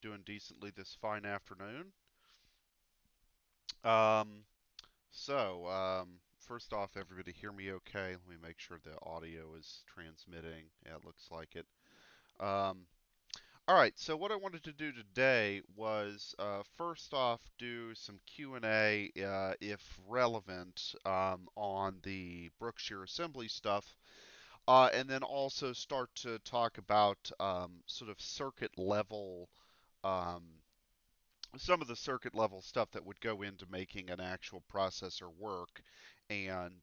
doing decently this fine afternoon. Um, first off, everybody hear me okay? Let me make sure the audio is transmitting. Yeah, it looks like it. Um, all right, so what I wanted to do today was first off do some Q&A, if relevant, on the Brookshire assembly stuff, and then also start to talk about sort of circuit level, um, some of the circuit level stuff that would go into making an actual processor work. And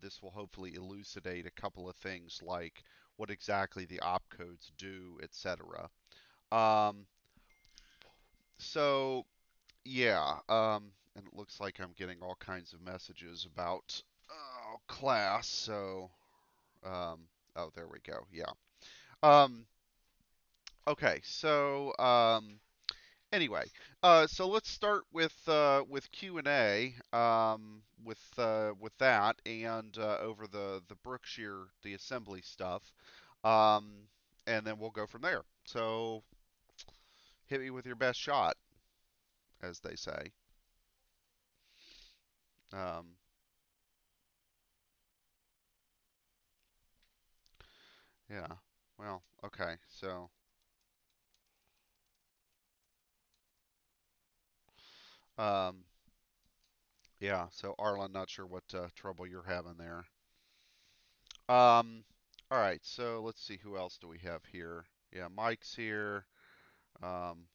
this will hopefully elucidate a couple of things like what exactly the opcodes do, etc. Um, so yeah, and it looks like I'm getting all kinds of messages about class. Um, oh, there we go. Yeah. Um, okay. Anyway, so let's start with Q&A, with that, and over the Brookshire the assembly stuff, um, and then we'll go from there. So hit me with your best shot, as they say. Um, yeah. Well, okay. Um, yeah. So Arlen, not sure what trouble you're having there. All right. So let's see, who else do we have here? Yeah, Mike's here. Um,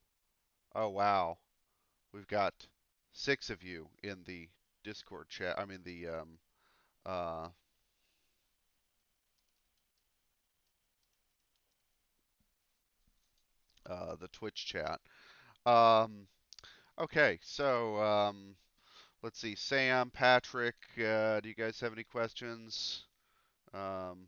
oh wow. We've got 6 of you in the Discord chat. I mean uh, the Twitch chat. Um, okay, let's see. Sam, Patrick, do you guys have any questions? Um,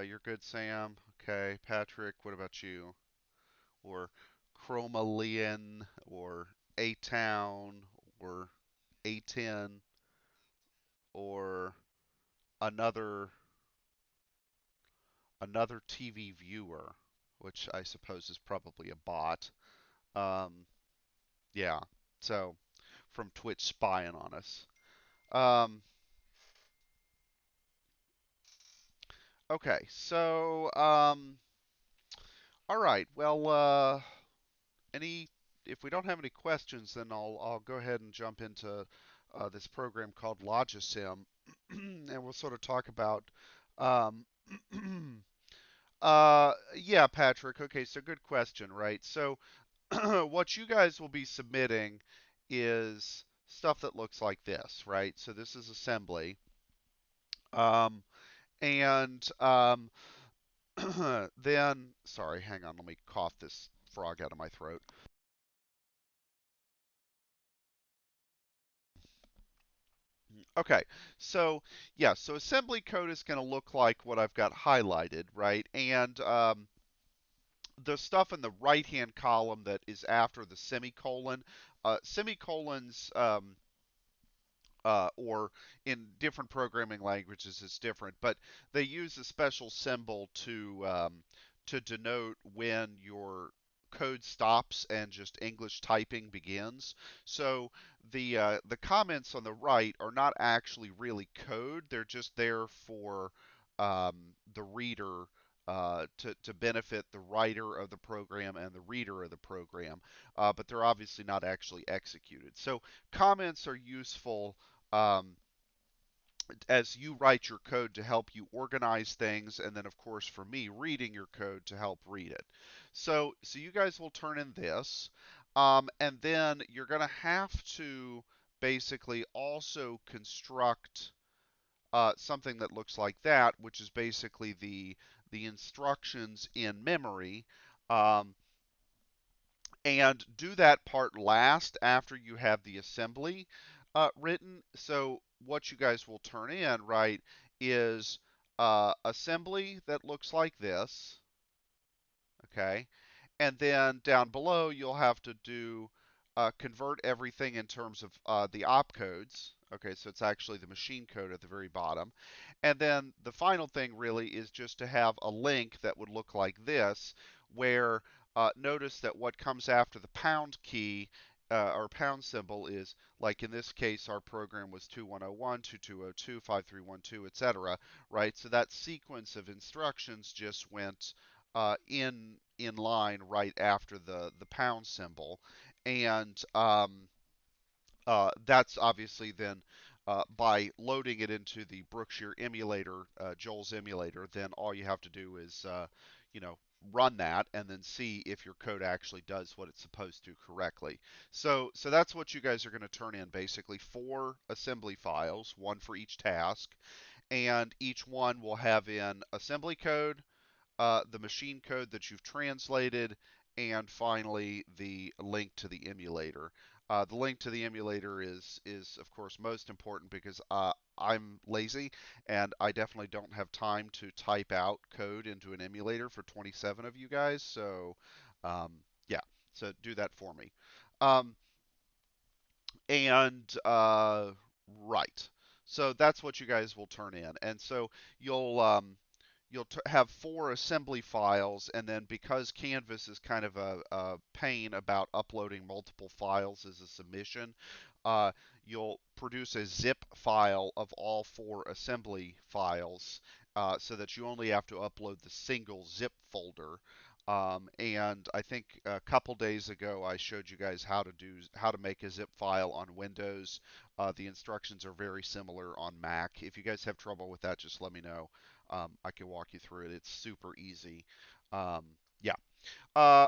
you're good, Sam. Okay, Patrick, what about you? Or Chromalian, or A Town, or A10, or another another TV viewer, which I suppose is probably a bot. Um, yeah, so from Twitch spying on us. Um, okay, all right. Well, any if we don't have any questions, then I'll go ahead and jump into this program called Logisim, and we'll sort of talk about. Um, yeah, Patrick. Okay, so good question, right? So what you guys will be submitting is stuff that looks like this, right? So this is assembly. Um, and then, sorry, hang on, let me cough this frog out of my throat. Okay, so yeah, so assembly code is going to look like what I've got highlighted, right? And the stuff in the right-hand column that is after the semicolon, semicolons, or in different programming languages it's different, but they use a special symbol to denote when your code stops and just English typing begins. So the comments on the right are not actually really code; they're just there for the reader. To benefit the writer of the program and the reader of the program, but they're obviously not actually executed. So comments are useful um, as you write your code to help you organize things, and then of course for me reading your code to help read it. So you guys will turn in this, and then you're going to have to basically also construct something that looks like that, which is basically the instructions in memory. Um, and do that part last after you have the assembly written. So what you guys will turn in, right, is assembly that looks like this, okay? And then down below, you'll have to do convert everything in terms of the opcodes. Okay, so it's actually the machine code at the very bottom. And then the final thing really is just to have a link that would look like this, where notice that what comes after the pound key or pound symbol is, like in this case, our program was 2101, 2202, 5312, etc. Right? So that sequence of instructions just went in line right after the pound symbol, and that's obviously then by loading it into the Brookshire emulator, Joel's emulator, then all you have to do is, you know, run that and then see if your code actually does what it's supposed to correctly. So that's what you guys are going to turn in basically 4 assembly files, one for each task, and each one will have in assembly code, the machine code that you've translated, and finally the link to the emulator. The link to the emulator is of course most important because I'm lazy and I definitely don't have time to type out code into an emulator for 27 of you guys. So um, yeah, so do that for me. Um, and right, so that's what you guys will turn in, and so you'll have 4 assembly files, and then because Canvas is kind of a pain about uploading multiple files as a submission, uh, you'll produce a zip file of all 4 assembly files so that you only have to upload the single zip folder. And I think a couple days ago I showed you guys how to make a zip file on Windows. The instructions are very similar on Mac. If you guys have trouble with that, just let me know. I can walk you through it. It's super easy. Um, yeah.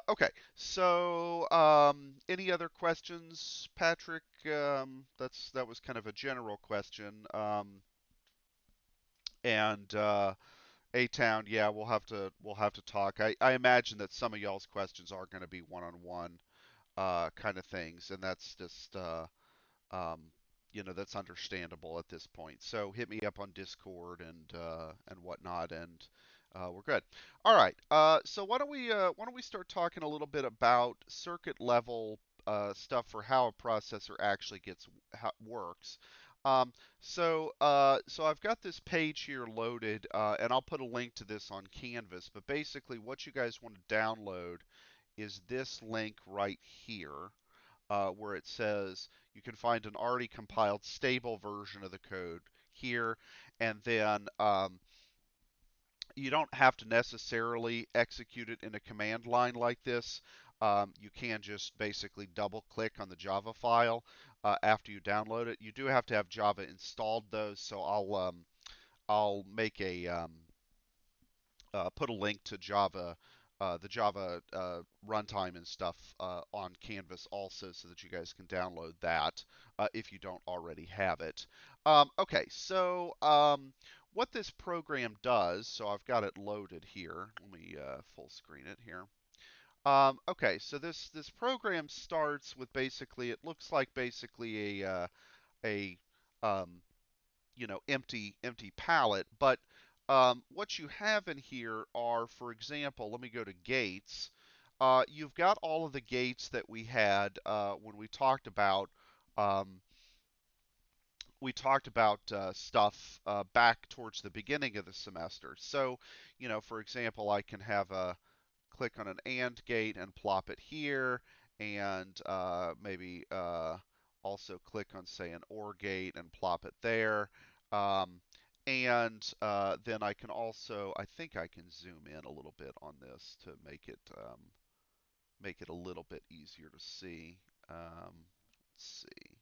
Okay. So, any other questions, Patrick? That was kind of a general question. And A-Town, yeah, we'll have to talk. I imagine that some of y'all's questions are going to be one-on-one kind of things, and that's just um, that's understandable at this point. So hit me up on Discord and whatnot, and we're good. All right. So why don't we start talking a little bit about circuit level stuff for how a processor actually works. Um, so I've got this page here loaded, and I'll put a link to this on Canvas. But basically, what you guys want to download is this link right here where it says you can find an already compiled stable version of the code here, and then you don't have to necessarily execute it in a command line like this. You can just basically double click on the Java file after you download it. You do have to have Java installed though, so I'll make a put a link to Java, the Java runtime and stuff on Canvas also, so that you guys can download that if you don't already have it. Okay, so what this program does, so I've got it loaded here. Let me full screen it here. Okay, so this program starts with basically, it looks like basically a um, empty palette. But what you have in here are, for example, let me go to gates. You've got all of the gates that we had when um, we talked about stuff back towards the beginning of the semester. So, for example, I can have a click on an AND gate and plop it here, and maybe also click on, say, an OR gate and plop it there. Um, and then I can also, I think I can zoom in a little bit on this to make it a little bit easier to see. Let's see.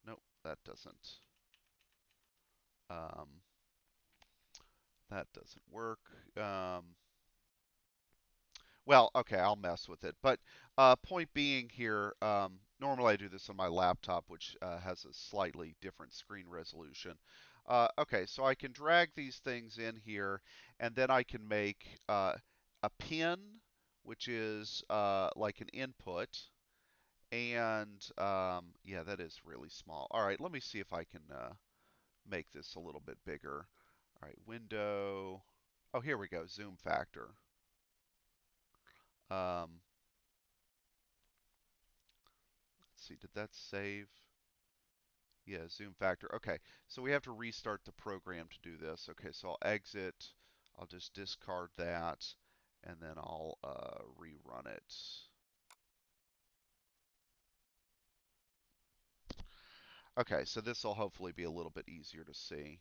Nope, um, that doesn't work. Well, okay, I'll mess with it. But point being here, normally I do this on my laptop, which has a slightly different screen resolution. Okay, so I can drag these things in here, and then I can make a pin, which is like an input. And yeah, that is really small. All right, let me see if I can make this a little bit bigger. All right, window. Oh, here we go, zoom factor. Um, let's see, did that save? Yeah, zoom factor. Okay, so we have to restart the program to do this. Okay, so I'll exit. I'll just discard that, and then I'll rerun it. Okay, so this will hopefully be a little bit easier to see.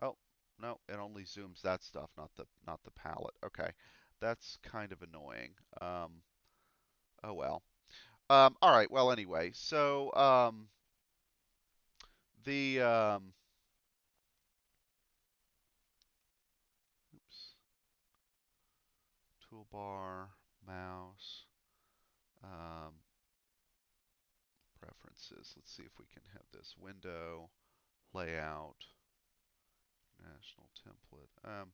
Oh, no, it only zooms that stuff, not the palette. Okay, that's kind of annoying. Oh well. All right. Well, anyway, so the oops, toolbar, mouse, um, preferences. Let's see if we can have this window, layout, national template.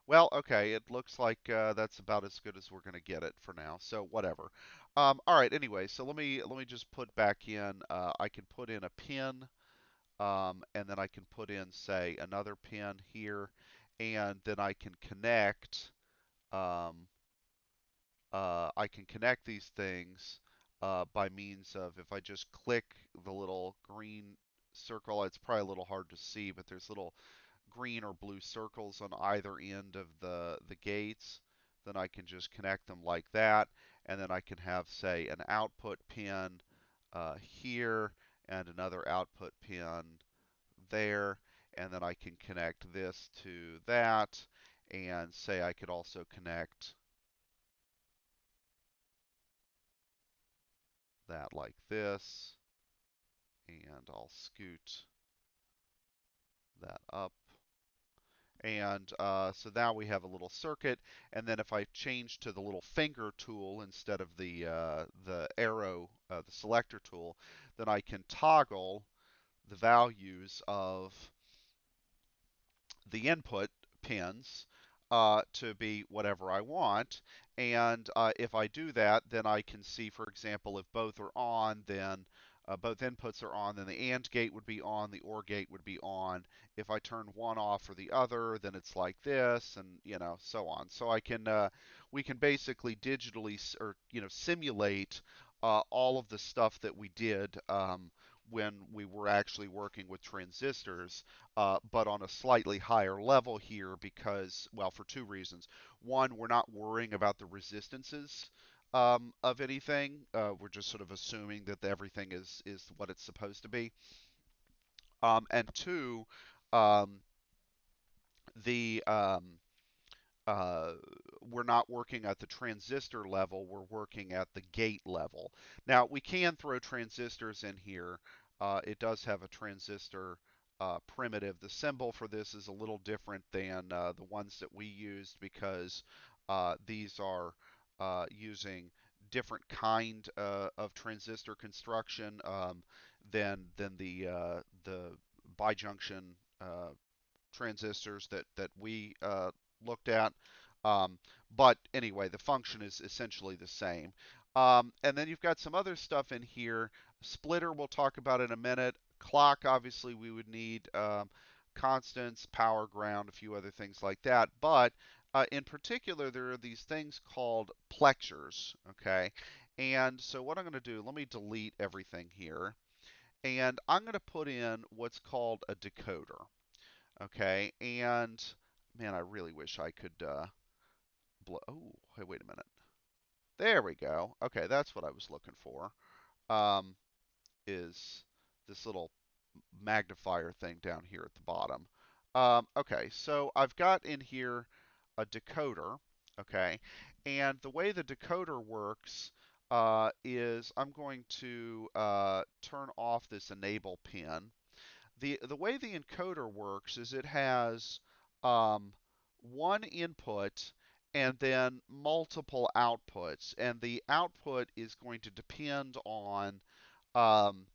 Well, okay, it looks like that's about as good as we're going to get it for now. So whatever. All right. Anyway, so let me just put back in. I can put in a pin, and then I can put in, say, another pin here, and then I can connect. Um, I can connect these things by means of, if I just click the little green circle. It's probably a little hard to see, but there's little green or blue circles on either end of the gates. Then I can just connect them like that, and then I can have, say, an output pin here and another output pin there, and then I can connect this to that, and say I could also connect that like this, and I'll scoot that up. And so now we have a little circuit, and then if I change to the little finger tool instead of the arrow, the selector tool, then I can toggle the values of the input pins to be whatever I want. And if I do that, then I can see, for example, if both are on, then both inputs are on, then the AND gate would be on, the OR gate would be on. If I turn one off or the other, then it's like this, and so on. So we can basically digitally or simulate all of the stuff that we did when we were actually working with transistors, but on a slightly higher level here because, well, for two reasons. One, we're not worrying about the resistances of anything. We're just sort of assuming that everything is what it's supposed to be. And two, um, the uh, we're not working at the transistor level, we're working at the gate level. Now, we can throw transistors in here. It does have a transistor primitive. The symbol for this is a little different than the ones that we used because these are using different kind of transistor construction than the bijunction transistors that we looked at. But anyway, the function is essentially the same. And then you've got some other stuff in here. Splitter we'll talk about in a minute. Clock, obviously, we would need constants, power, ground, a few other things like that. But in particular, there are these things called plexers. Okay. And so what I'm going to do, let me delete everything here. And I'm going to put in what's called a decoder. Okay, and man, I really wish I could blow. Oh, hey, wait a minute. There we go. Okay, that's what I was looking for. Um, is this little magnifier thing down here at the bottom. Okay, so I've got in here a decoder. Okay, and the way the decoder works is I'm going to turn off this enable pin. The way the encoder works is it has um, one input and then multiple outputs, and the output is going to depend on um,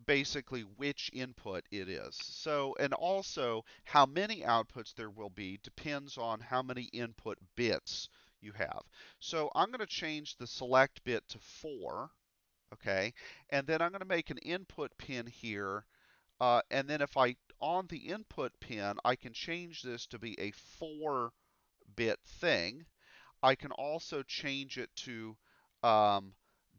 basically which input it is. So, and also how many outputs there will be depends on how many input bits you have. So I'm going to change the select bit to 4. Okay, and then I'm going to make an input pin here, and then if I, on the input pin, I can change this to be a 4-bit thing, I can also change it to um,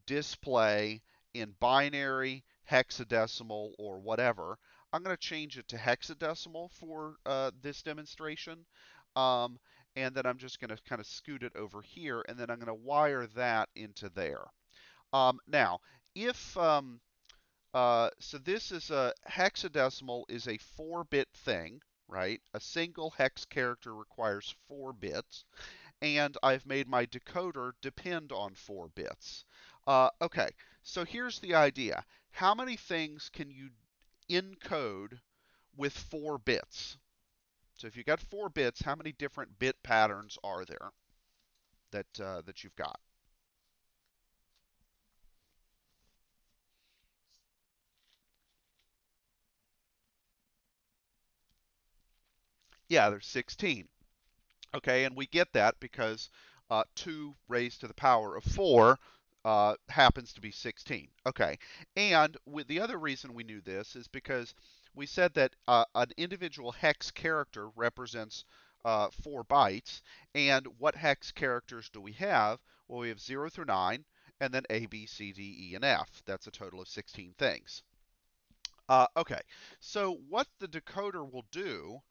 display in binary, hexadecimal, or whatever. I'm going to change it to hexadecimal for this demonstration. Um, and then I'm just going to kind of scoot it over here, and then I'm going to wire that into there. Now, if so this is a hexadecimal is a 4-bit thing, right? A single hex character requires 4 bits, and I've made my decoder depend on 4 bits. Okay, so here's the idea. How many things can you encode with 4 bits? So if you've got 4 bits, how many different bit patterns are there that you've got? Yeah, there's 16. Okay, and we get that because 2 raised to the power of 4 happens to be 16. Okay, and with the other reason we knew this is because we said that an individual hex character represents 4 bytes, and what hex characters do we have? Well, we have 0 through 9, and then A, B, C, D, E, and F. That's a total of 16 things. Okay, so what the decoder will do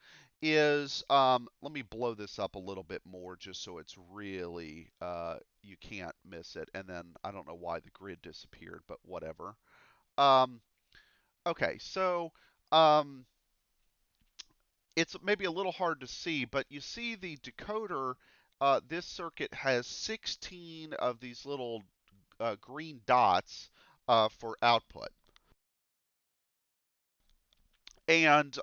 is, let me blow this up a little bit more just so it's really, you can't miss it. And then I don't know why the grid disappeared, but whatever. Um, okay, so um, it's maybe a little hard to see, but you see the decoder, this circuit has 16 of these little green dots for output. And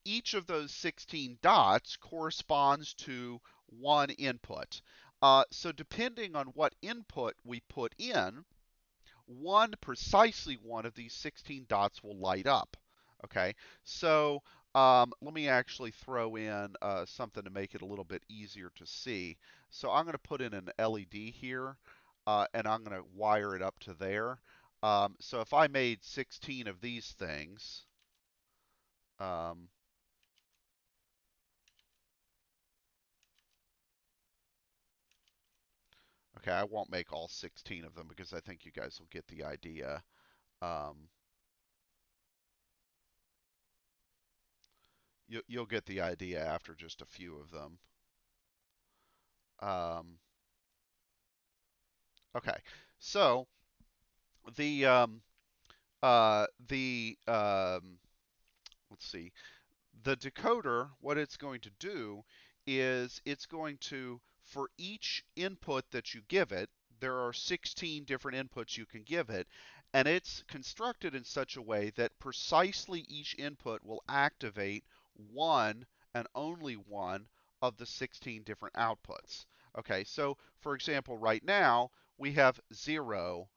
each of those 16 dots corresponds to one input. So depending on what input we put in, precisely one of these 16 dots will light up. Okay, so let me actually throw in something to make it a little bit easier to see. So I'm going to put in an LED here, and I'm going to wire it up to there. So if I made 16 of these things, um, okay, I won't make all 16 of them because I think you guys will get the idea. Um, you'll get the idea after just a few of them. Um, okay, so the let's see, the decoder, what it's going to do is it's going to, for each input that you give it, there are 16 different inputs you can give it, and it's constructed in such a way that precisely each input will activate one and only one of the 16 different outputs. Okay, so for example, right now we have 0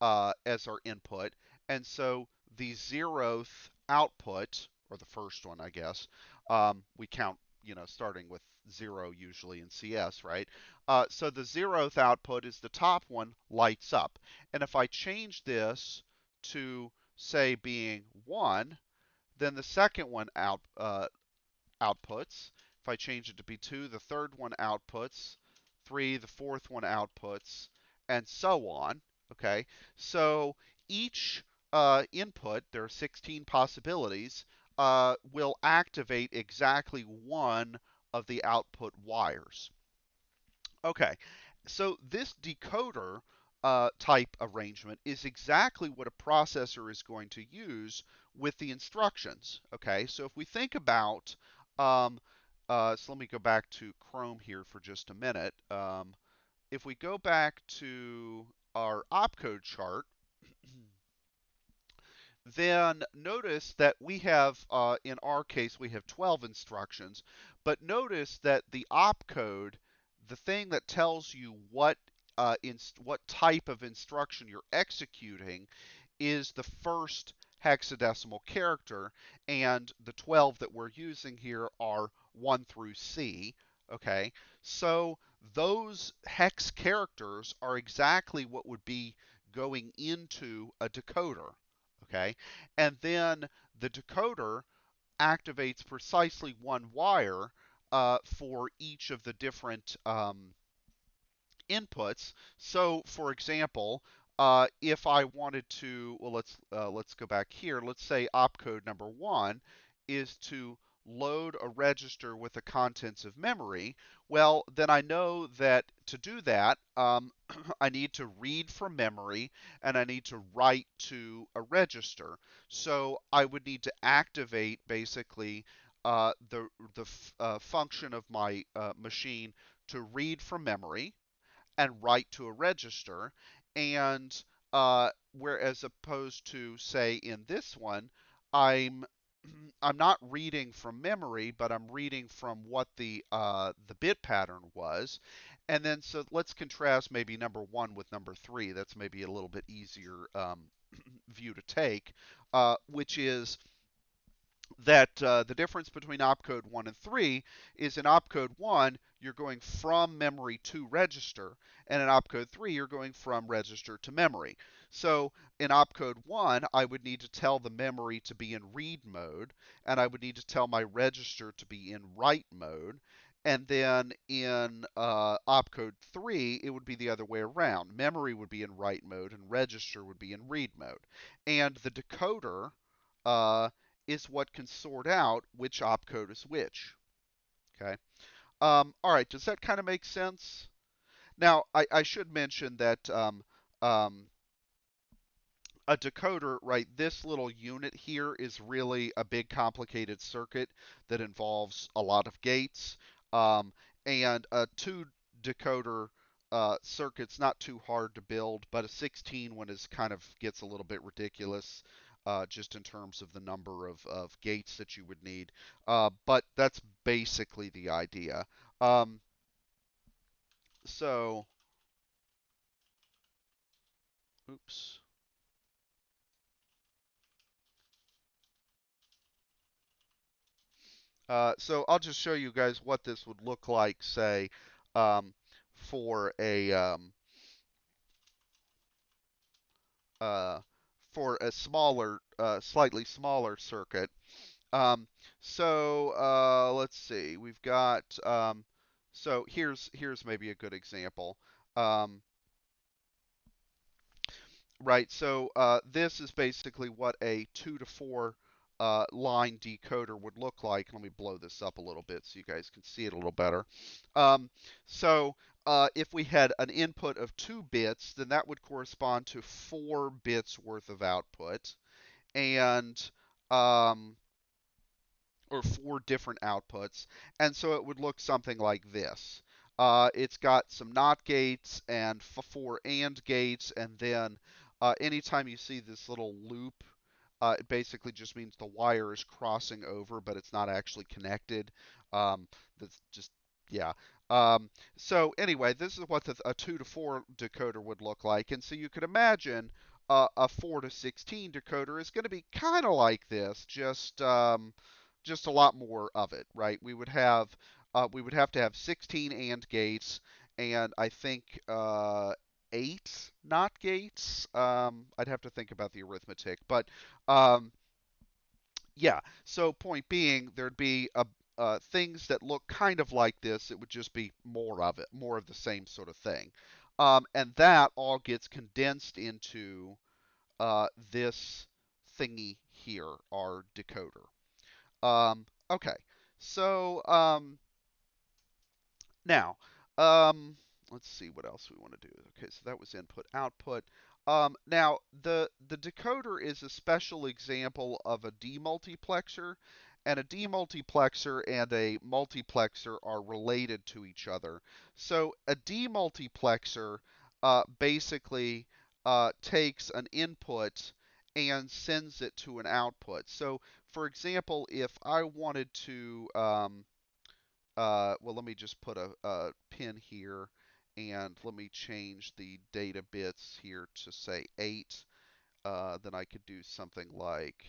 as our input, and so the 0th output, or the first one, I guess, we count, starting with 0 usually in CS, right? So the 0th output is the top one, lights up. And if I change this to, say, being 1, then the second one outputs. If I change it to be 2, the third one outputs. 3, the fourth one outputs, and so on. Okay, so each input, there are 16 possibilities, will activate exactly one of the output wires. Okay, so this decoder type arrangement is exactly what a processor is going to use with the instructions. Okay, so if we think about, so let me go back to Chrome here for just a minute. If we go back to our opcode chart, then notice that we have, in our case, we have 12 instructions, but notice that the opcode, the thing that tells you what type of instruction you're executing, is the first hexadecimal character, and the 12 that we're using here are 1 through C. Okay, so those hex characters are exactly what would be going into a decoder. Okay, and then the decoder activates precisely one wire for each of the different inputs. So, for example, if I wanted to, well, let's go back here. Let's say opcode number one is to load a register with the contents of memory. Well, then I know that to do that, I need to read from memory and I need to write to a register. So I would need to activate basically the function of my machine to read from memory and write to a register. And whereas opposed to say in this one, I'm I'm not reading from memory, but I'm reading from what the bit pattern was. And then so let's contrast maybe number one with number three. That's maybe a little bit easier view to take, which is that the difference between opcode 1 and 3 is in opcode 1, you're going from memory to register, and in opcode 3, you're going from register to memory. So in opcode 1, I would need to tell the memory to be in read mode, and I would need to tell my register to be in write mode. And then in opcode 3, it would be the other way around. Memory would be in write mode, and register would be in read mode. And the decoder uh, is what can sort out which opcode is which. Okay. All right. Does that kind of make sense? Now, I should mention that um, a decoder, right? This little unit here is really a big, complicated circuit that involves a lot of gates, and a two decoder circuit's not too hard to build, but a 16 one is kind of gets a little bit ridiculous. Just in terms of the number of gates that you would need. But that's basically the idea. Um, so, oops. So I'll just show you guys what this would look like, say, um, for a uh, smaller, slightly smaller circuit. Um, let's see. We've got so here's maybe a good example. Um, Right, so this is basically what a 2 to 4 line decoder would look like. Let me blow this up a little bit so you guys can see it a little better. Um, so if we had an input of 2 bits, then that would correspond to 4 bits worth of output. And um, or 4 different outputs. And so it would look something like this. It's got some NOT gates and 4 AND gates, and then anytime you see this little loop, it basically just means the wire is crossing over, but it's not actually connected. That's just, yeah. So anyway, this is what a 2 to 4 decoder would look like. And so you could imagine a 4 to 16 decoder is going to be kind of like this, just a lot more of it, right? We would have to have 16 AND gates, and I think 8 NOT gates. I'd have to think about the arithmetic, but um, yeah. So point being, there'd be things that look kind of like this. It would just be more of it, more of the same sort of thing, and that all gets condensed into this thingy here, our decoder. Okay, so now, um, let's see what else we want to do. Okay, so that was input output. Now, the decoder is a special example of a demultiplexer, and a demultiplexer and a multiplexer are related to each other. So a demultiplexer basically takes an input and sends it to an output. So, for example, if I wanted to well, let me just put a pin here, and let me change the data bits here to say 8. Then I could do something like,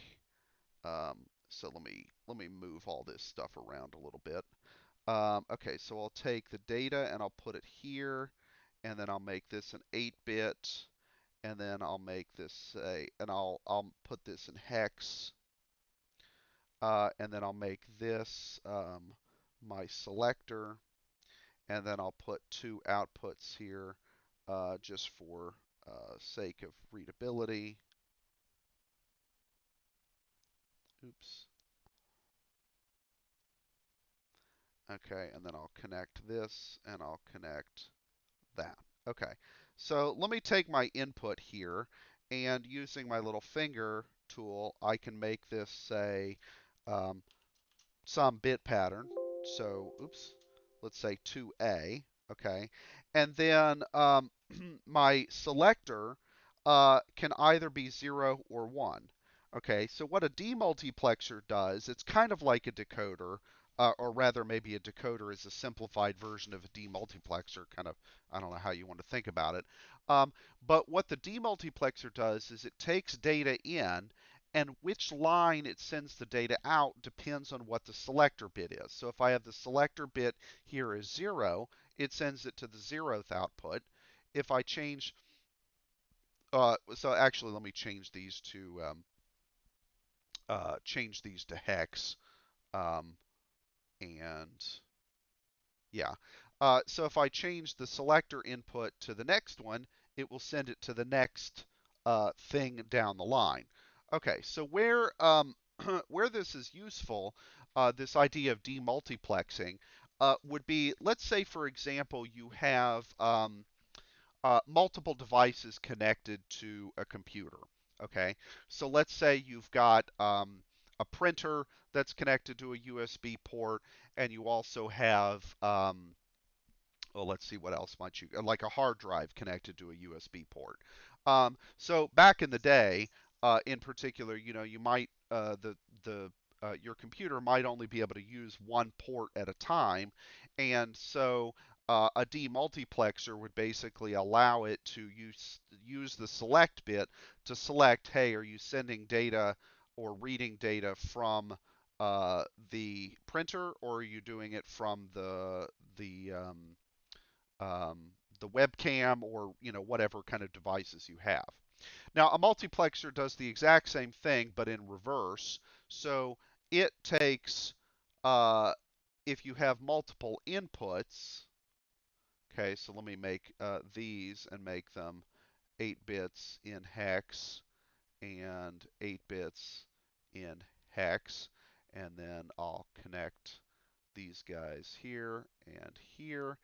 so let me move all this stuff around a little bit. Okay, so I'll take the data and I'll put it here, and then I'll make this an 8-bit, and then I'll make this and I'll put this in hex, and then I'll make this my selector. and then I'll put two outputs here just for sake of readability. Oops. Okay, and then I'll connect this, and I'll connect that. Okay, so let me take my input here, and using my little finger tool, I can make this say um, some bit pattern. So, oops, let's say 2A, okay? And then my selector can either be 0 or 1. Okay, so what a demultiplexer does, it's kind of like a decoder, or rather maybe a decoder is a simplified version of a demultiplexer, kind of, I don't know how you want to think about it. Um, but what the demultiplexer does is it takes data in, and which line it sends the data out depends on what the selector bit is. So if I have the selector bit here is 0, it sends it to the 0th output. If I change, so actually let me change these to hex, um, and yeah. So if I change the selector input to the next one, it will send it to the next thing down the line. Okay, so where where this is useful, this idea of demultiplexing, would be, let's say, for example, you have multiple devices connected to a computer. Okay, so let's say you've got a printer that's connected to a USB port, and you also have well, let's see, what else might you, like a hard drive connected to a USB port. So back in the day, in particular, you might the your computer might only be able to use one port at a time, and so a demultiplexer would basically allow it to use the select bit to select, hey, are you sending data or reading data from the printer, or are you doing it from um, the webcam, or whatever kind of devices you have. Now, a multiplexer does the exact same thing, but in reverse. So it takes, uh, if you have multiple inputs, okay, so let me make these and make them 8 bits in hex and 8 bits in hex, and then I'll connect these guys here and here.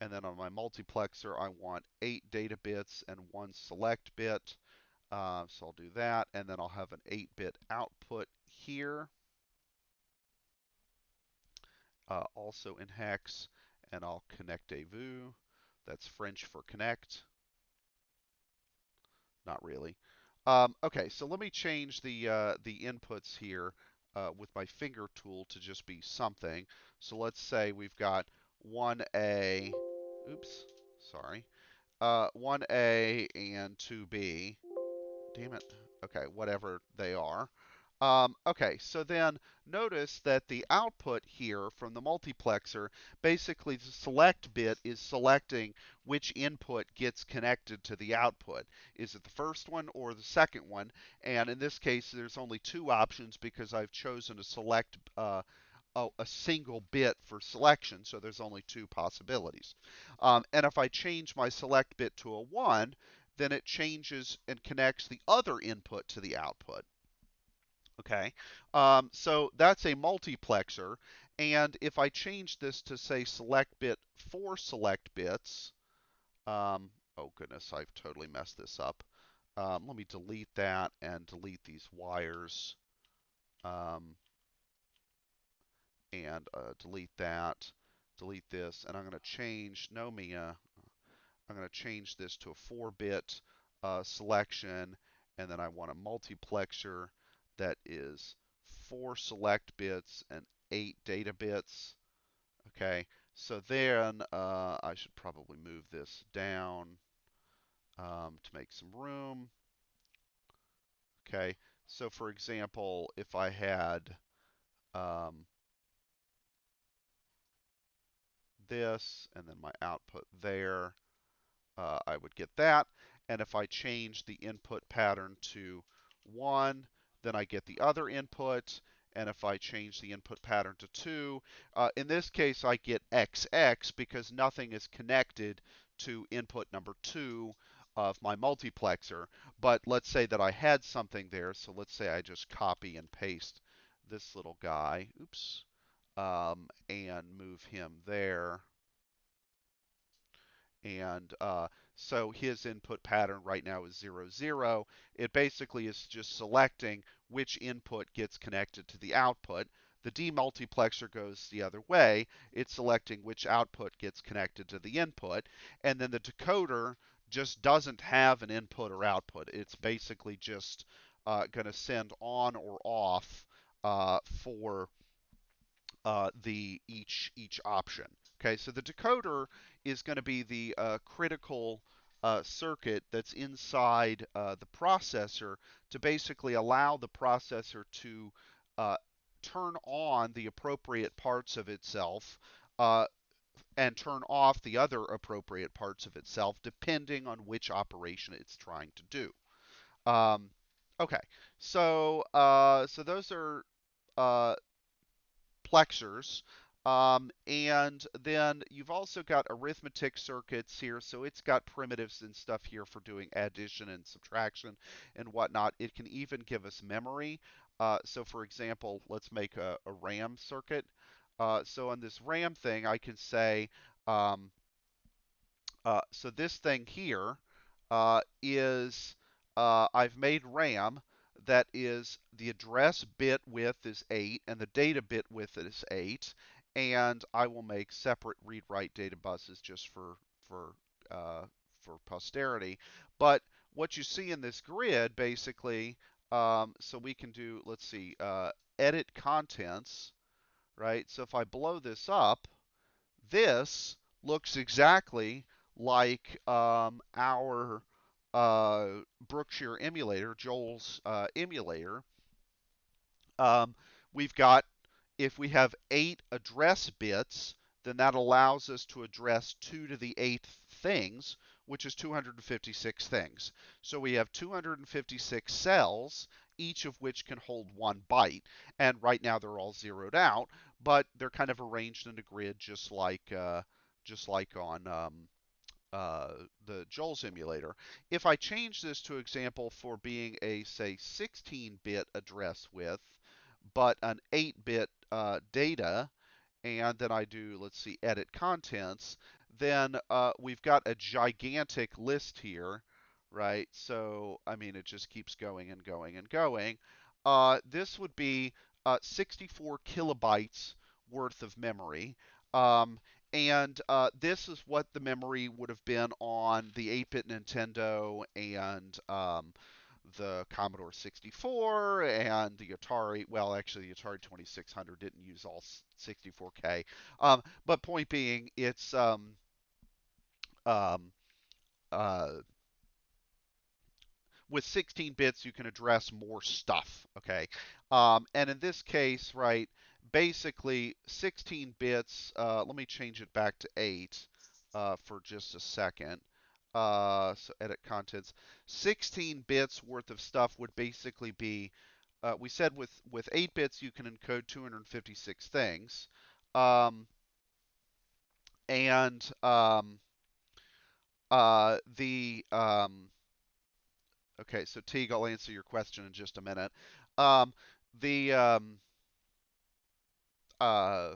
And then on my multiplexer, I want 8 data bits and 1 select bit. So I'll do that, and then I'll have an 8-bit output here, also in hex, and I'll connect a vous. That's French for connect. Not really. Okay, so let me change the inputs here with my finger tool to just be something. So let's say we've got 1A, oops, sorry, 1A and 2B. Damn it. Okay, whatever they are. Okay, so then notice that the output here from the multiplexer, basically the select bit is selecting which input gets connected to the output. Is it the first one or the second one? And in this case, there's only two options because I've chosen to select a single bit for selection, so there's only two possibilities. And if I change my select bit to a 1, then it changes and connects the other input to the output. Okay, so that's a multiplexer. And if I change this to, say, select bit 4 select bits, oh goodness, I've totally messed this up. Let me delete that and delete these wires, and delete that, delete this, and I'm going to change Nomia. I'm going to change this to a 4-bit selection, and then I want a multiplexer that is 4 select bits and 8 data bits. Okay, so then I should probably move this down to make some room. Okay, so for example, if I had um, this and then my output there, I would get that. And if I change the input pattern to 1, then I get the other input. And if I change the input pattern to 2, in this case I get XX because nothing is connected to input number 2 of my multiplexer. But let's say that I had something there, so let's say I just copy and paste this little guy, oops, and move him there. And so his input pattern right now is 0, 0. It basically is just selecting which input gets connected to the output. The demultiplexer goes the other way. It's selecting which output gets connected to the input. And then the decoder just doesn't have an input or output. It's basically just going to send on or off for each option. Okay, so the decoder is going to be the critical circuit that's inside the processor to basically allow the processor to uh, turn on the appropriate parts of itself uh, and turn off the other appropriate parts of itself, depending on which operation it's trying to do. Um, okay, so those are uh, plexers. And then you've also got arithmetic circuits here, so it's got primitives and stuff here for doing addition and subtraction and whatnot. It can even give us memory. So for example, let's make a RAM circuit. So on this RAM thing, I can say, um, so this thing here is I've made RAM that is the address bit width is 8 and the data bit width is 8, and I will make separate read-write data buses just uh, for posterity. But what you see in this grid basically, so we can do, let's see, edit contents, right? So if I blow this up, this looks exactly like our Brookshire emulator, Joel's emulator. Um, we've got, if we have 8 address bits, then that allows us to address 2 to the 8th things, which is 256 things. So we have 256 cells, each of which can hold 1 byte. And right now they're all zeroed out, but they're kind of arranged in a grid just like on uh, the Joel's emulator. If I change this to example for being a, say, 16-bit address width, but an 8-bit data, and then I do, let's see, edit contents, then we've got a gigantic list here, right? So, I mean, it just keeps going and going and going. This would be 64 kilobytes worth of memory. Um, and this is what the memory would have been on the 8-bit Nintendo and the Commodore 64 and the Atari. Well, actually, the Atari 2600 didn't use all 64K. But point being, it's um, uh, with 16 bits, you can address more stuff. Okay, and in this case, right, basically 16 bits. Let me change it back to 8 for just a second. So edit contents. 16 bits worth of stuff would basically be. We said with 8 bits you can encode 256 things, and the Okay, so Teague, I'll answer your question in just a minute. Um, the uh,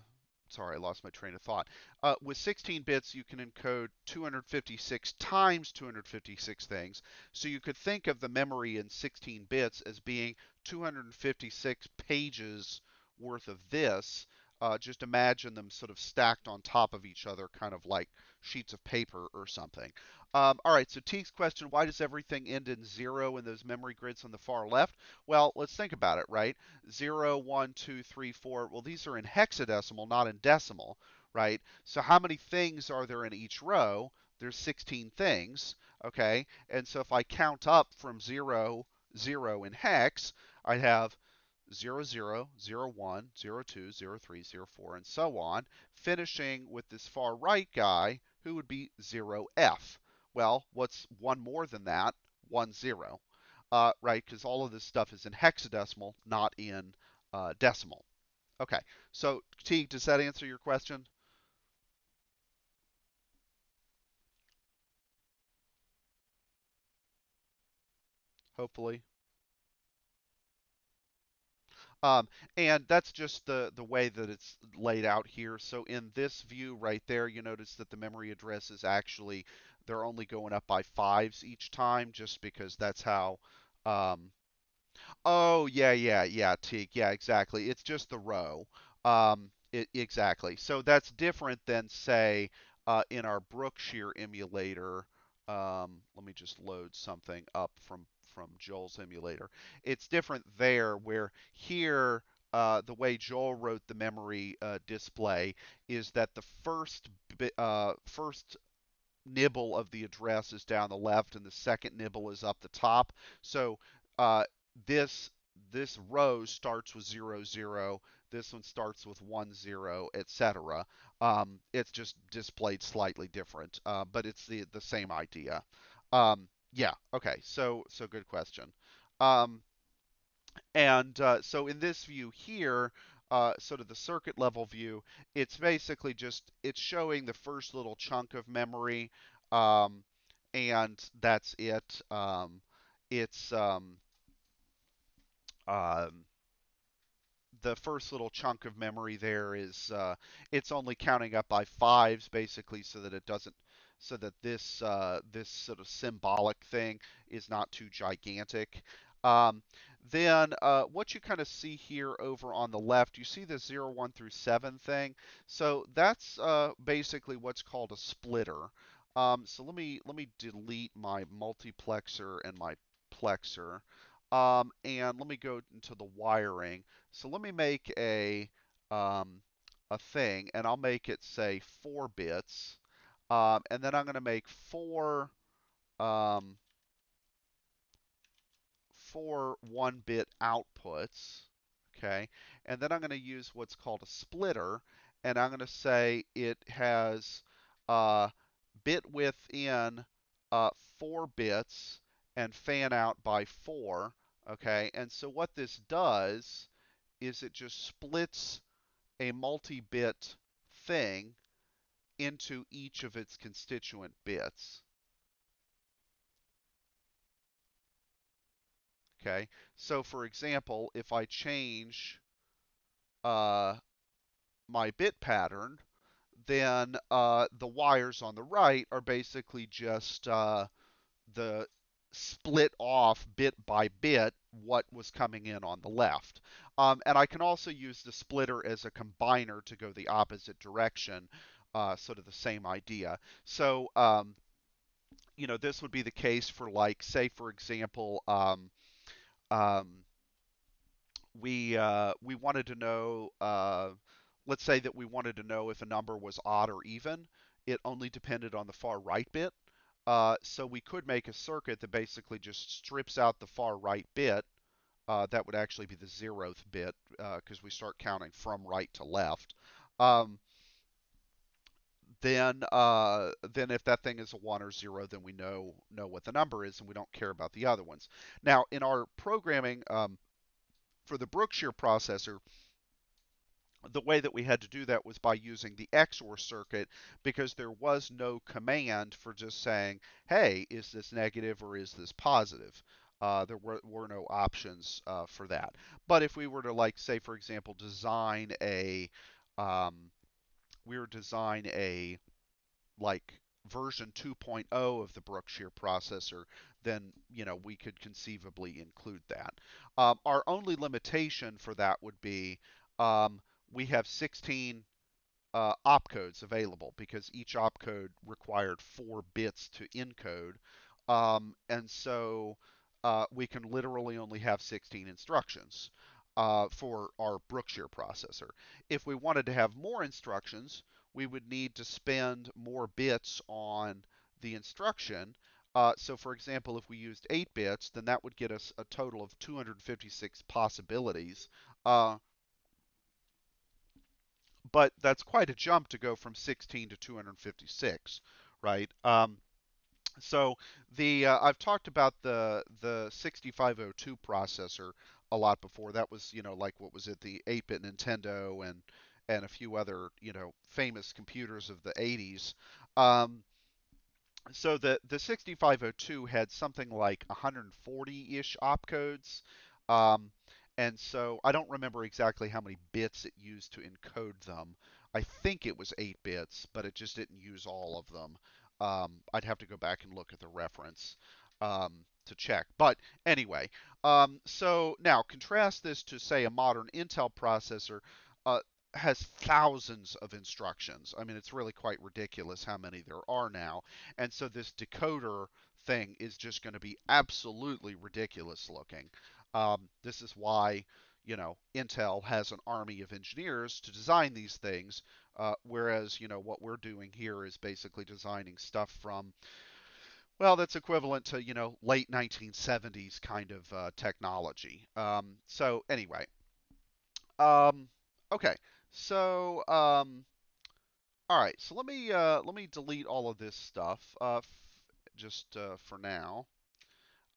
Sorry, I lost my train of thought. With 16 bits, you can encode 256 times 256 things. So you could think of the memory in 16 bits as being 256 pages worth of this. Just imagine them sort of stacked on top of each other, kind of like sheets of paper or something. All right, so Teague's question, why does everything end in 0 in those memory grids on the far left? Well, let's think about it, right? 0, 1, 2, 3, 4. Well, these are in hexadecimal, not in decimal, right? So how many things are there in each row? There's 16 things, okay? And so if I count up from 0, 0 in hex, I have 0, 0, 0, 1, 0, 2, 0, 3, 0, 4, and so on, finishing with this far right guy, who would be 0F. Well, what's one more than that? 1, 0. Right, because all of this stuff is in hexadecimal, not in decimal. Okay, so Teague, does that answer your question? Hopefully. Um, and that's just the way that it's laid out here. So in this view right there, you notice that the memory address is actually, they're only going up by fives each time, just because that's how um, oh, yeah, yeah, yeah, Teague. Yeah, exactly. It's just the row. Exactly. So that's different than, say, in our Brookshire emulator. Let me just load something up from Joel's emulator. It's different there, where here, the way Joel wrote the memory display is that the first nibble of the address is down the left and the second nibble is up the top. So uh, this this row starts with 0, 0. This one starts with 1, 0, etc. It's just displayed slightly different, but it's the same idea. Yeah. Okay. So good question. Um, and so in this view here, sort of the circuit level view, it's basically just it's showing the first little chunk of memory, um, and that's it. It's um, the first little chunk of memory there is it's only counting up by fives basically, so that it doesn't so that this sort of symbolic thing is not too gigantic. Then what you kind of see here over on the left, you see the 0, 1 through 7 thing. So that's basically what's called a splitter. So let me delete my multiplexer and my plexer. And let me go into the wiring. So let me make um, a thing, and I'll make it say 4 bits, and then I'm going to make um, four 1-bit outputs. Okay, and then I'm going to use what's called a splitter, and I'm going to say it has uh, bit width in 4 bits and fan out by 4. Okay, and so what this does is it just splits a multi-bit thing into each of its constituent bits. Okay, so for example, if I change uh, my bit pattern, then the wires on the right are basically just the split off bit by bit what was coming in on the left. And I can also use the splitter as a combiner to go the opposite direction, sort of the same idea. So, this would be the case for, like, say, for example, um, we wanted to know, let's say that we wanted to know if a number was odd or even. It only depended on the far right bit. So we could make a circuit that basically just strips out the far right bit. That would actually be the 0th bit, because we start counting from right to left. Um, then if that thing is a 1 or 0, then we know what the number is, and we don't care about the other ones. Now, in our programming for the Brookshire processor, the way that we had to do that was by using the XOR circuit, because there was no command for just saying, hey, is this negative or is this positive? There were no options for that. But if we were to, like, say, for example, um, design a like version 2.0 of the Brookshire processor, then we could conceivably include that. Our only limitation for that would be um, we have 16 opcodes available, because each opcode required 4 bits to encode, and so we can literally only have 16 instructions for our Brookshire processor. If we wanted to have more instructions, we would need to spend more bits on the instruction. So, for example, if we used 8 bits, then that would get us a total of 256 possibilities. Uh, but that's quite a jump to go from 16 to 256, right? So the I've talked about the 6502 processor a lot before. That was, like what was it, the 8-bit Nintendo and a few other, famous computers of the 80s. Um, so the 6502 had something like 140-ish opcodes. Um, and so I don't remember exactly how many bits it used to encode them. I think it was 8 bits, but it just didn't use all of them. I'd have to go back and look at the reference to check. But anyway, so now contrast this to, say, a modern Intel processor. Uh, has thousands of instructions. I mean, it's really quite ridiculous how many there are now. And so this decoder thing is just going to be absolutely ridiculous looking. This is why, Intel has an army of engineers to design these things, whereas, what we're doing here is basically designing stuff from, well, that's equivalent to, late 1970s kind of technology. So anyway, um, okay, so all right, so let me delete all of this stuff, just for now.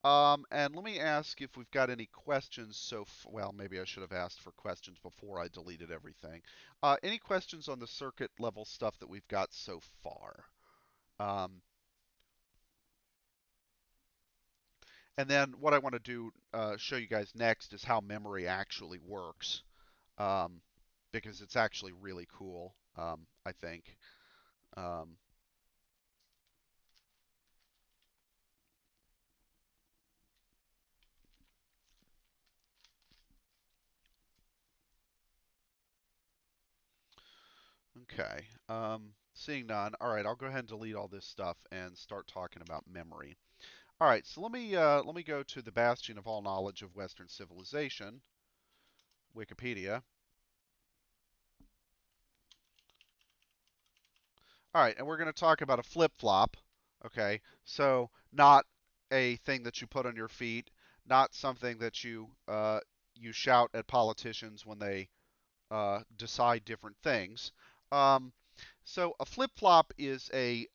And let me ask if we've got any questions. Well, maybe I should have asked for questions before I deleted everything. Any questions on the circuit level stuff that we've got so far? Um, and then what I want to do, show you guys next, is how memory actually works, um, because it's actually really cool, I think. Um, Okay. Seeing none. All right, I'll go ahead and delete all this stuff and start talking about memory. All right, so let me go to the bastion of all knowledge of Western civilization, Wikipedia. All right, and we're going to talk about a flip-flop. Okay, so not a thing that you put on your feet, not something that you shout at politicians when they decide different things. Um, so a flip-flop is a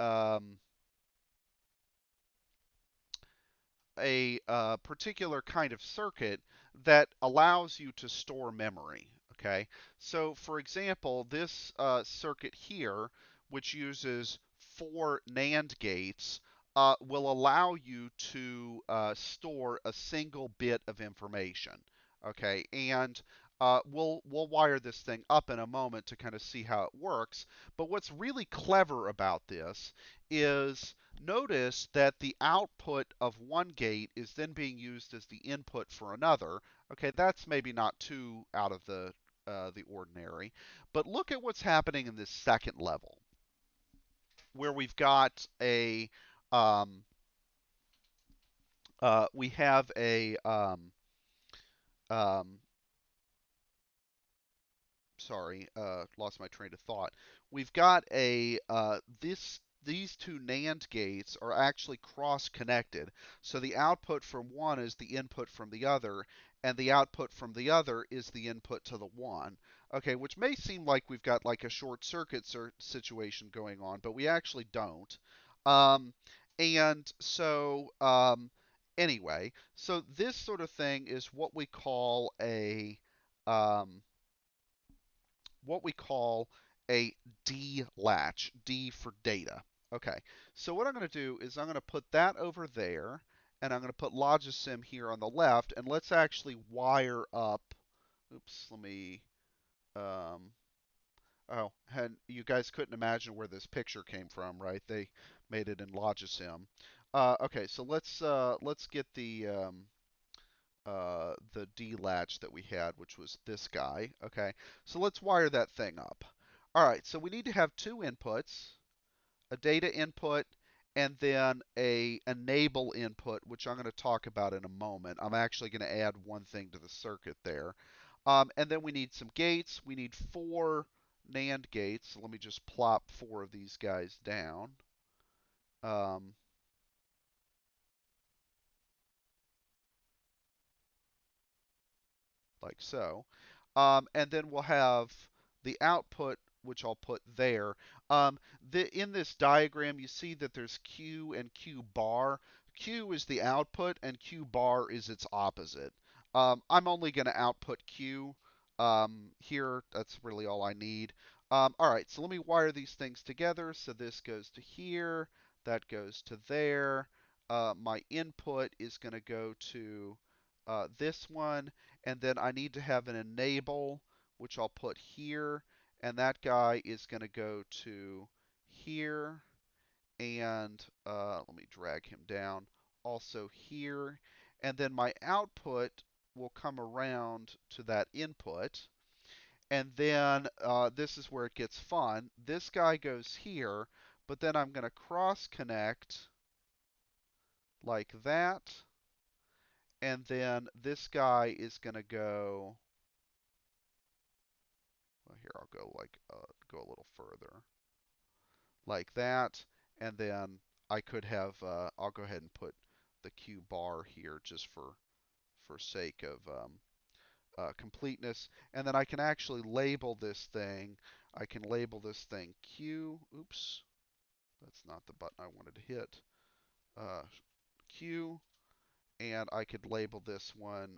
particular kind of circuit that allows you to store memory. Okay, so for example, this circuit here, which uses 4 NAND gates, will allow you to store a single bit of information. Okay, and we'll wire this thing up in a moment to kind of see how it works. But what's really clever about this is, notice that the output of one gate is then being used as the input for another. Okay, that's maybe not too out of the ordinary, but look at what's happening in this second level, where we've got a um, we have a um, sorry, lost my train of thought. We've got a these two NAND gates are actually cross-connected. So the output from one is the input from the other, and the output from the other is the input to the one. Okay, which may seem like we've got like a short circuit situation going on, but we actually don't. Um, and so anyway, so this sort of thing is um, what we call a D latch, D for data. Okay, so what I'm going to do is I'm going to put that over there, and I'm going to put Logisim here on the left, and let's actually wire up. Oops, let me. Um, oh, and you guys couldn't imagine where this picture came from, right? They made it in Logisim. Okay, so let's get the D latch that we had, which was this guy. Okay, so let's wire that thing up. All right, so we need to have two inputs, a data input, and then a enable input, which I'm going to talk about in a moment. I'm actually going to add one thing to the circuit there. And then we need some gates. We need 4 NAND gates. So let me just plop 4 of these guys down. Um, like so. And then we'll have the output which I'll put there. In this diagram, you see that there's Q and Q bar. Q is the output, and Q bar is its opposite. I'm only going to output Q here. That's really all I need. All right, so let me wire these things together. So this goes to here, that goes to there. My input is going to go to this one, and then I need to have an enable, which I'll put here, and that guy is going to go to here, and let me drag him down, also here, and then my output will come around to that input, and then this is where it gets fun. This guy goes here, but then I'm going to cross connect like that, and then this guy is going to go, well, here I'll go like go a little further, like that, and then I could have I'll go ahead and put the Q bar here just for sake of completeness, and then I can actually label this thing. I can label this thing Q. Oops, that's not the button I wanted to hit. Q, and I could label this one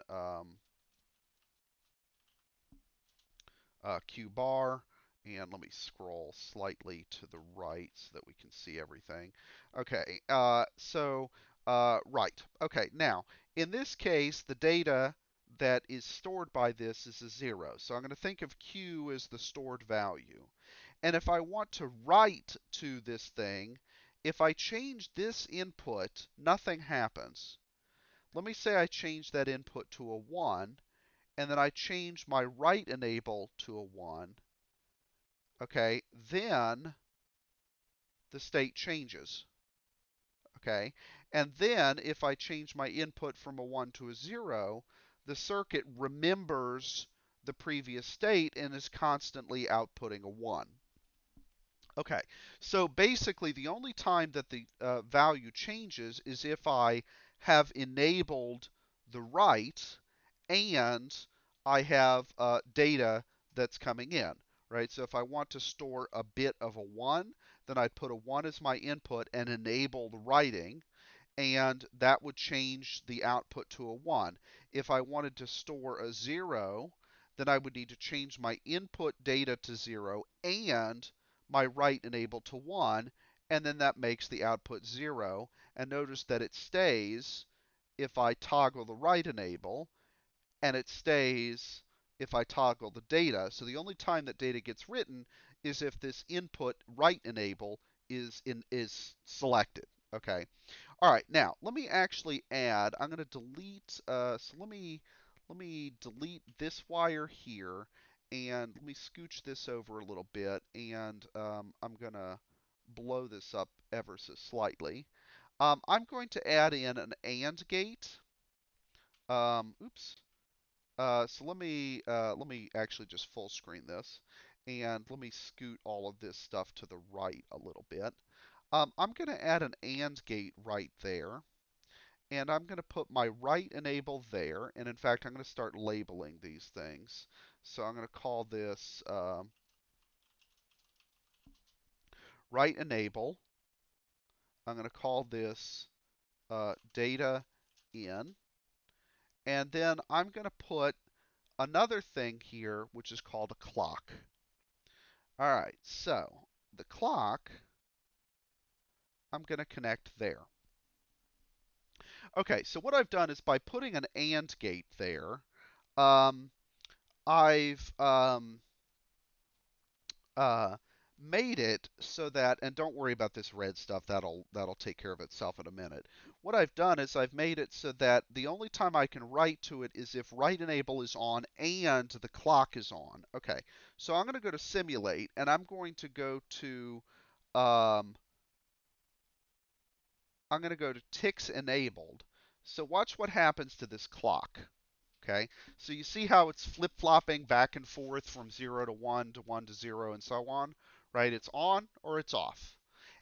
Q bar, and let me scroll slightly to the right so that we can see everything. Okay, right. Okay, now, in this case, the data that is stored by this is a 0. So I'm going to think of Q as the stored value. And if I want to write to this thing, if I change this input, nothing happens. Let me say I change that input to a 1, and then I change my write enable to a 1, okay, then the state changes, okay? And then if I change my input from a 1 to a 0, the circuit remembers the previous state and is constantly outputting a 1. Okay, so basically the only time that the value changes is if I have enabled the write and I have data that's coming in, right? So if I want to store a bit of a 1, then I'd put a 1 as my input and enable the writing, and that would change the output to a 1. If I wanted to store a 0, then I would need to change my input data to 0 and my write enable to 1, and then that makes the output 0. And notice that it stays if I toggle the write enable, and it stays if I toggle the data. So the only time that data gets written is if this input write enable is selected. Okay. All right. Now let me actually add. I'm going to delete. So let me delete this wire here, and let me scooch this over a little bit, and I'm going to blow this up ever so slightly. I'm going to add in an AND gate. Oops. So let me actually just full screen this, and let me scoot all of this stuff to the right a little bit. I'm going to add an AND gate right there, and I'm going to put my write enable there. And in fact, I'm going to start labeling these things. So I'm going to call this write enable. I'm going to call this data in, and then I'm going to put another thing here, which is called a clock. All right, so the clock, I'm going to connect there. Okay, so what I've done is by putting an AND gate there, um, I've made it so that, and don't worry about this red stuff, that'll take care of itself in a minute. What I've done is I've made it so that the only time I can write to it is if write enable is on and the clock is on. Okay, so I'm going to go to simulate, and I'm going to go to I'm going to go to ticks enabled. So watch what happens to this clock. Okay, so you see how it's flip-flopping back and forth from 0 to 1 to 1 to 0 and so on, right? It's on or it's off.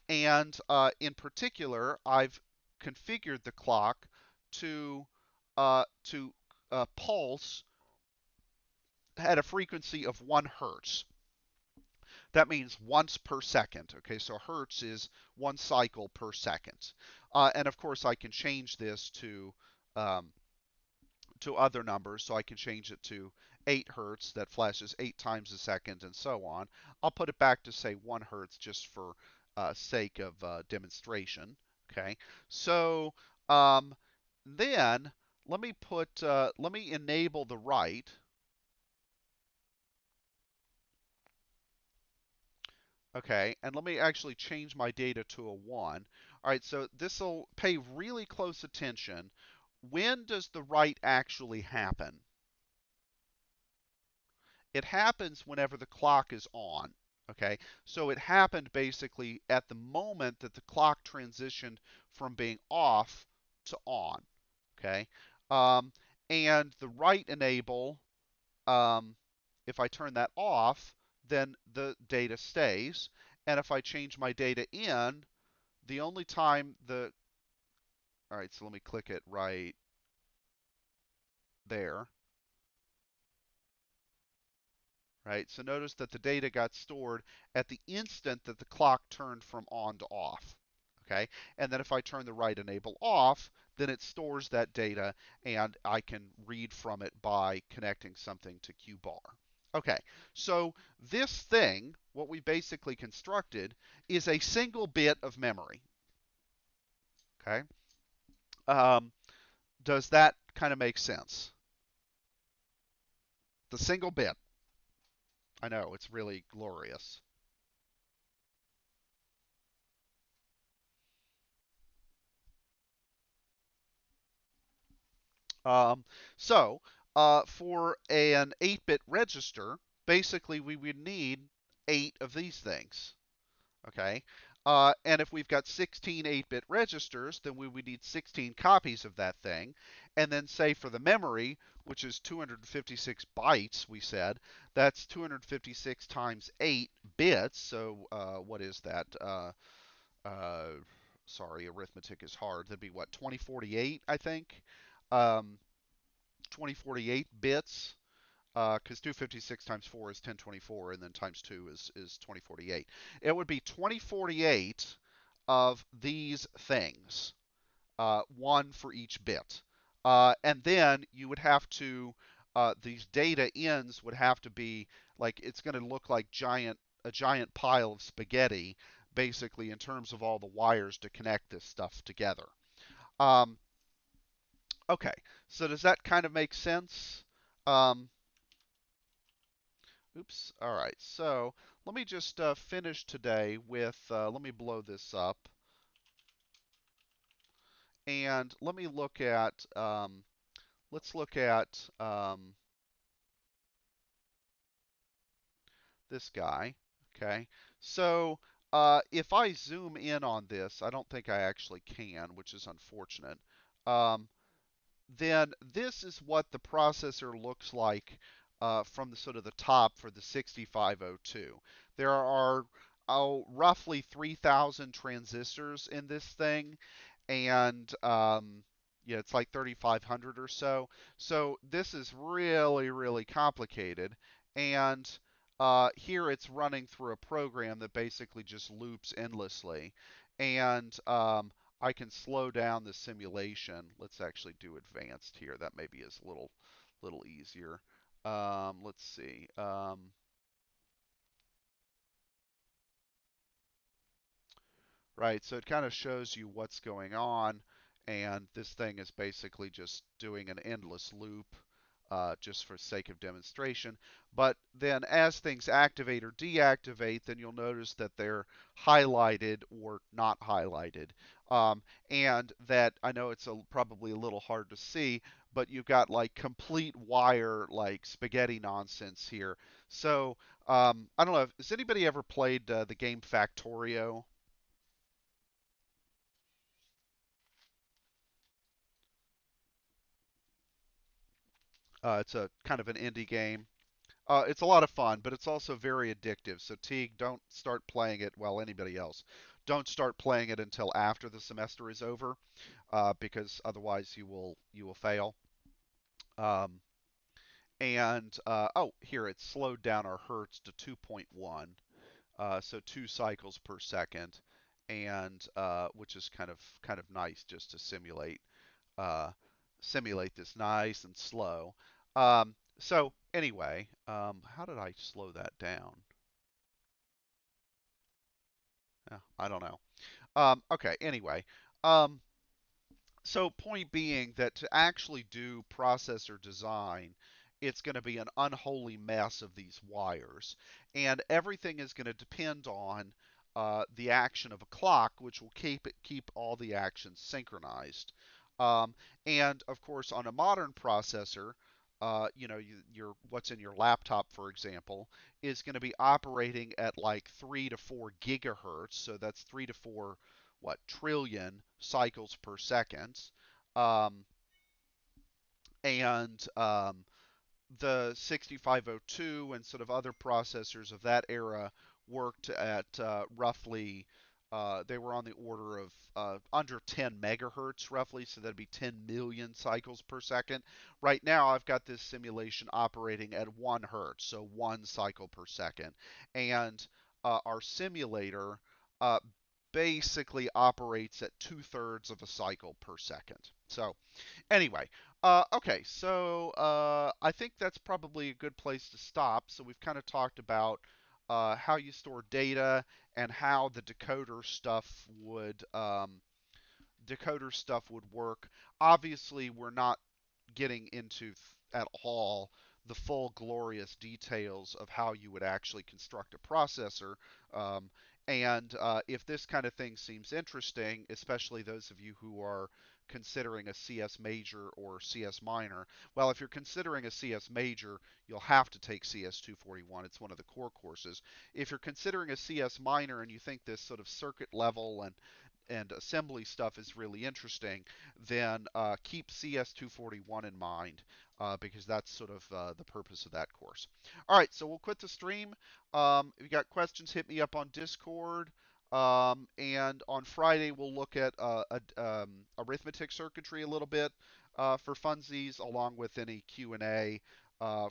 And in particular, I've configured the clock to pulse at a frequency of 1 hertz. That means once per second. Okay, so hertz is 1 cycle per second. And of course, I can change this um, to other numbers, so I can change it to 8 hertz that flashes 8 times a second, and so on. I'll put it back to say 1 hertz just for sake of demonstration. Okay, so then let me enable the write. Okay, and let me actually change my data to a 1. All right, so this will pay really close attention. When does the write actually happen? It happens whenever the clock is on. Okay, so it happened basically at the moment that the clock transitioned from being off to on. Okay, um, and the write enable, um, if I turn that off, then the data stays. And if I change my data in, the only time the, all right, so let me click it right there. Right? So notice that the data got stored at the instant that the clock turned from on to off. Okay? And then if I turn the write enable off, then it stores that data and I can read from it by connecting something to QBar. Okay, so this thing, what we basically constructed, is a single bit of memory. Okay? Um, does that kind of make sense? The single bit. I know, it's really glorious. Um, so, for an 8-bit register, basically we would need 8 of these things. Okay? And if we've got 16 8-bit registers, then we would need 16 copies of that thing. And then say for the memory, which is 256 bytes, we said, that's 256 times 8 bits. So what is that? Uh, Sorry, arithmetic is hard. That'd be what, 2048, I think? Um, 2048 bits, because 256 times 4 is 1024, and then times 2 is 2048. It would be 2048 of these things, one for each bit. And then you would have to, these data ins would have to be like, it's going to look like a giant pile of spaghetti, basically, in terms of all the wires to connect this stuff together. Um, okay, so does that kind of make sense? Um, Oops. All right. So let me just finish today with, let me blow this up. And let me look at, let's look at this guy. Okay. So if I zoom in on this, I don't think I actually can, which is unfortunate. Um, then this is what the processor looks like from the sort of the top for the 6502. There are roughly 3,000 transistors in this thing, and yeah, it's like 3,500 or so. So this is really, really complicated, and here it's running through a program that basically just loops endlessly. And I can slow down the simulation. Let's actually do advanced here. That maybe is a little easier. Let's see. Right, so it kind of shows you what's going on, and this thing is basically just doing an endless loop just for sake of demonstration. But then as things activate or deactivate, then you'll notice that they're highlighted or not highlighted. And that, I know it's probably a little hard to see, but you've got like complete wire, like spaghetti nonsense here. So I don't know, has anybody ever played the game Factorio? It's a kind of an indie game. It's a lot of fun, but it's also very addictive. So Teague, don't start playing it. Well, anybody else, don't start playing it until after the semester is over, because otherwise you will fail. Um, and oh, here it's slowed down our hertz to 2.1. so 2 cycles per second, and which is kind of nice just to uh, simulate this nice and slow. So anyway, how did I slow that down? I don't know. Okay, anyway. Um, So point being that to actually do processor design, it's going to be an unholy mess of these wires. And everything is going to depend on the action of a clock, which will keep all the actions synchronized. Um, and of course, on a modern processor, your what's in your laptop, for example, is going to be operating at like 3 to 4 gigahertz. So that's 3 to 4 trillion cycles per second. Um, and The 6502 and sort of other processors of that era worked at roughly, they were on the order of under 10 megahertz roughly, so that'd be 10 million cycles per second. Right now, I've got this simulation operating at 1 hertz, so 1 cycle per second. And our simulator uh, basically operates at 2/3 of a cycle per second. So anyway, okay, so I think that's probably a good place to stop. So we've kind of talked about how you store data and how the decoder stuff would work. Obviously, we're not getting into at all the full glorious details of how you would actually construct a processor. Um, and If this kind of thing seems interesting, especially those of you who are considering a CS major or CS minor, well, if you're considering a CS major, you'll have to take CS241. It's one of the core courses. If you're considering a CS minor and you think this sort of circuit level and assembly stuff is really interesting, then keep CS241 in mind because that's sort of the purpose of that course. All right, so we'll quit the stream. If you got questions, hit me up on Discord. And on Friday, we'll look at arithmetic circuitry a little bit for funsies, along with any Q&A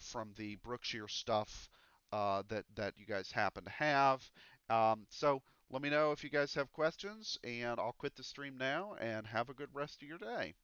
from the Brookshire stuff that you guys happen to have. So let me know if you guys have questions, and I'll quit the stream now and have a good rest of your day.